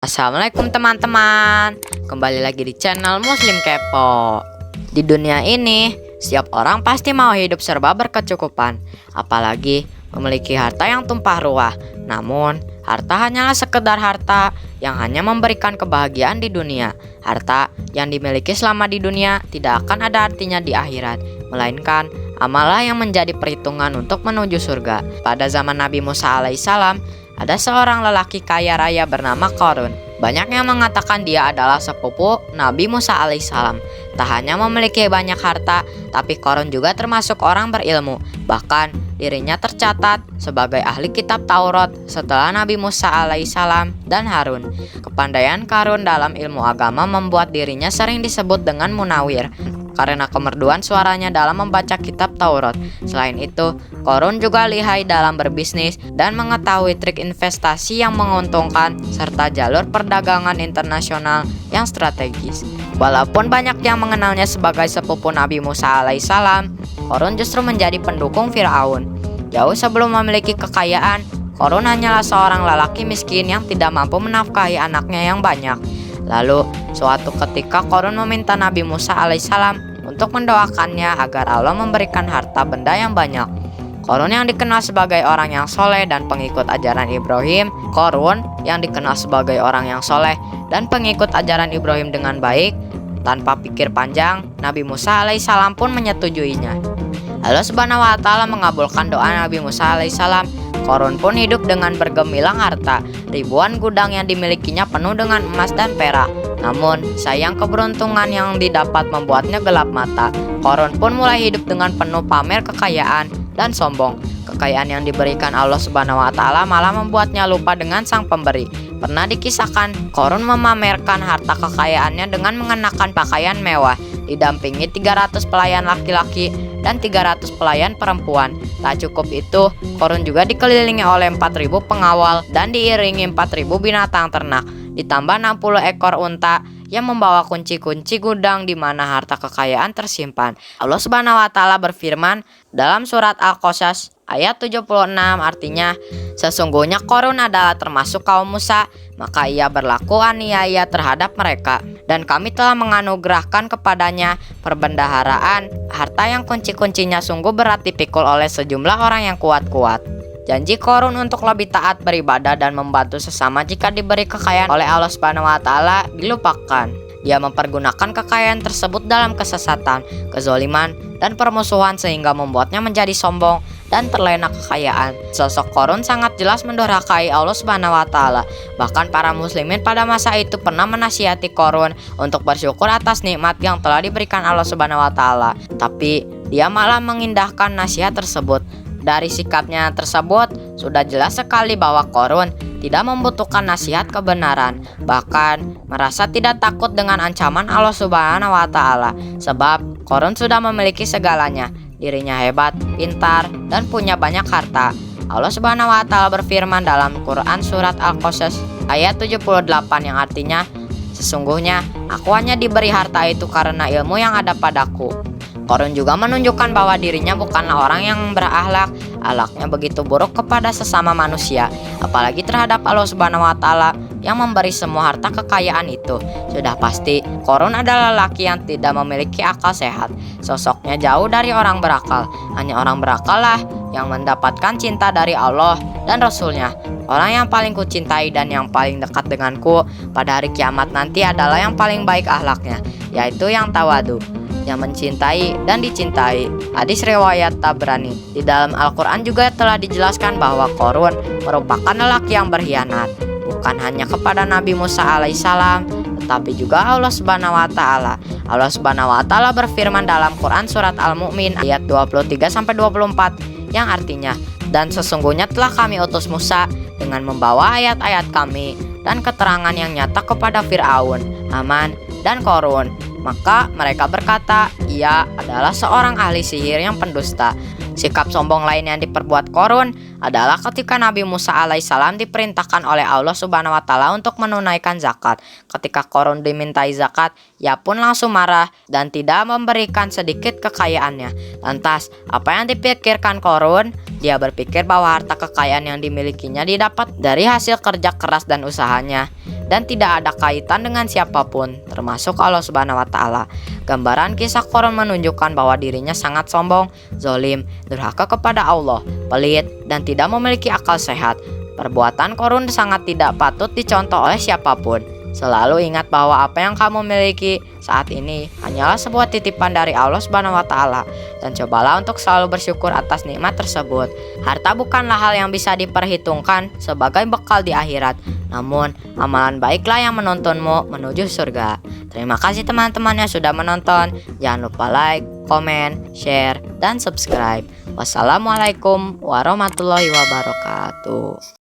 Assalamualaikum teman-teman. Kembali lagi di channel Muslim Kepo. Di dunia ini, setiap orang pasti mau hidup serba berkecukupan, apalagi memiliki harta yang tumpah ruah. Namun, harta hanyalah sekedar harta yang hanya memberikan kebahagiaan di dunia. Harta yang dimiliki selama di dunia tidak akan ada artinya di akhirat, melainkan amalah yang menjadi perhitungan untuk menuju surga. Pada zaman Nabi Musa alaihissalam, ada seorang lelaki kaya raya bernama Qarun. Banyak yang mengatakan dia adalah sepupu Nabi Musa alaihissalam. Tak hanya memiliki banyak harta, tapi Qarun juga termasuk orang berilmu. Bahkan dirinya tercatat sebagai ahli kitab Taurat setelah Nabi Musa alaihissalam dan Harun. Kepandaian Qarun dalam ilmu agama membuat dirinya sering disebut dengan Munawir karena kemerduan suaranya dalam membaca kitab Taurat. Selain itu, Qarun juga lihai dalam berbisnis dan mengetahui trik investasi yang menguntungkan serta jalur perdagangan internasional yang strategis. Walaupun banyak yang mengenalnya sebagai sepupu Nabi Musa alaihissalam, Qarun justru menjadi pendukung Firaun. Jauh sebelum memiliki kekayaan, Qarun hanyalah seorang lelaki miskin yang tidak mampu menafkahi anaknya yang banyak. Lalu, suatu ketika Qarun meminta Nabi Musa alaihissalam untuk mendoakannya agar Allah memberikan harta benda yang banyak. Qarun yang dikenal sebagai orang yang soleh dan pengikut ajaran Ibrahim, Qarun yang dikenal sebagai orang yang soleh dan pengikut ajaran Ibrahim dengan baik, tanpa pikir panjang, Nabi Musa alaihissalam pun menyetujuinya. Allah Subhanahu wa Ta'ala mengabulkan doa Nabi Musa alaihissalam. Qarun pun hidup dengan bergemilang harta. Ribuan gudang yang dimilikinya penuh dengan emas dan perak. Namun, sayang keberuntungan yang didapat membuatnya gelap mata. Qarun pun mulai hidup dengan penuh pamer kekayaan dan sombong. Kekayaan yang diberikan Allah Subhanahu wa Ta'ala malah membuatnya lupa dengan sang pemberi. Pernah dikisahkan, Qarun memamerkan harta kekayaannya dengan mengenakan pakaian mewah, didampingi 300 pelayan laki-laki dan 300 pelayan perempuan. Tak cukup itu, Qarun juga dikelilingi oleh 4.000 pengawal dan diiringi 4.000 binatang ternak, ditambah 60 ekor unta yang membawa kunci-kunci gudang di mana harta kekayaan tersimpan. Allah Subhanahu wa Ta'ala berfirman dalam surat Al-Qasas ayat 76, artinya, sesungguhnya Qarun adalah termasuk kaum Musa, maka ia berlaku aniaya terhadap mereka, dan kami telah menganugerahkan kepadanya perbendaharaan harta yang kunci-kuncinya sungguh berat dipikul oleh sejumlah orang yang kuat-kuat. Janji Qarun untuk lebih taat beribadah dan membantu sesama jika diberi kekayaan oleh Allah Subhanahu wa Ta'ala dilupakan. Dia mempergunakan kekayaan tersebut dalam kesesatan, kezoliman, dan permusuhan sehingga membuatnya menjadi sombong dan terlena kekayaan. Sosok Qarun sangat jelas mendurhakai Allah Subhanahu wa Ta'ala. Bahkan para muslimin pada masa itu pernah menasihati Qarun untuk bersyukur atas nikmat yang telah diberikan Allah Subhanahu wa Ta'ala. Tapi dia malah mengindahkan nasihat tersebut. Dari sikapnya tersebut, sudah jelas sekali bahwa Qarun tidak membutuhkan nasihat kebenaran, bahkan merasa tidak takut dengan ancaman Allah Subhanahu wa Ta'ala, sebab Qarun sudah memiliki segalanya. Dirinya hebat, pintar, dan punya banyak harta. Allah Subhanahu wa Ta'ala berfirman dalam Quran surat Al-Qasas ayat 78 yang artinya, sesungguhnya aku hanya diberi harta itu karena ilmu yang ada padaku. Qarun juga menunjukkan bahwa dirinya bukanlah orang yang berakhlak. Akhlaknya begitu buruk kepada sesama manusia, apalagi terhadap Allah Subhanahu wa Ta'ala yang memberi semua harta kekayaan itu. Sudah pasti Qarun adalah lelaki yang tidak memiliki akal sehat. Sosoknya jauh dari orang berakal. Hanya orang berakal lah yang mendapatkan cinta dari Allah dan Rasulnya. Orang yang paling kucintai dan yang paling dekat denganku pada hari kiamat nanti adalah yang paling baik akhlaknya, yaitu yang tawadu, yang mencintai dan dicintai. Hadis riwayat Tabrani. Di dalam Al-Quran juga telah dijelaskan bahwa Qarun merupakan lelaki yang berkhianat, bukan hanya kepada Nabi Musa alaihissalam, tetapi juga Allah Subhanahu wa Ta'ala. Allah Subhanahu wa Ta'ala berfirman dalam Quran surat Al-Mu'min ayat 23-24 yang artinya, dan sesungguhnya telah kami utus Musa dengan membawa ayat-ayat kami dan keterangan yang nyata kepada Fir'aun, Haman, dan Qarun. Maka mereka berkata, ia adalah seorang ahli sihir yang pendusta. Sikap sombong lain yang diperbuat Qarun adalah ketika Nabi Musa alaihissalam diperintahkan oleh Allah Subhanahu wa Ta'ala untuk menunaikan zakat. Ketika Qarun dimintai zakat, ia pun langsung marah dan tidak memberikan sedikit kekayaannya. Lantas, apa yang dipikirkan Qarun? Dia berpikir bahwa harta kekayaan yang dimilikinya didapat dari hasil kerja keras dan usahanya. dan tidak ada kaitan dengan siapapun, termasuk Allah Subhanahu wa Ta'ala. Gambaran kisah Qarun menunjukkan bahwa dirinya sangat sombong, zalim, durhaka kepada Allah, pelit, dan tidak memiliki akal sehat. Perbuatan Qarun sangat tidak patut dicontoh oleh siapapun. Selalu ingat bahwa apa yang kamu miliki saat ini hanyalah sebuah titipan dari Allah Subhanahu wa Ta'ala, dan cobalah untuk selalu bersyukur atas nikmat tersebut. Harta bukanlah hal yang bisa diperhitungkan sebagai bekal di akhirat, namun amalan baiklah yang menuntunmu menuju surga. Terima kasih teman-teman yang sudah menonton. Jangan lupa like, komen, share, dan subscribe. Wassalamualaikum warahmatullahi wabarakatuh.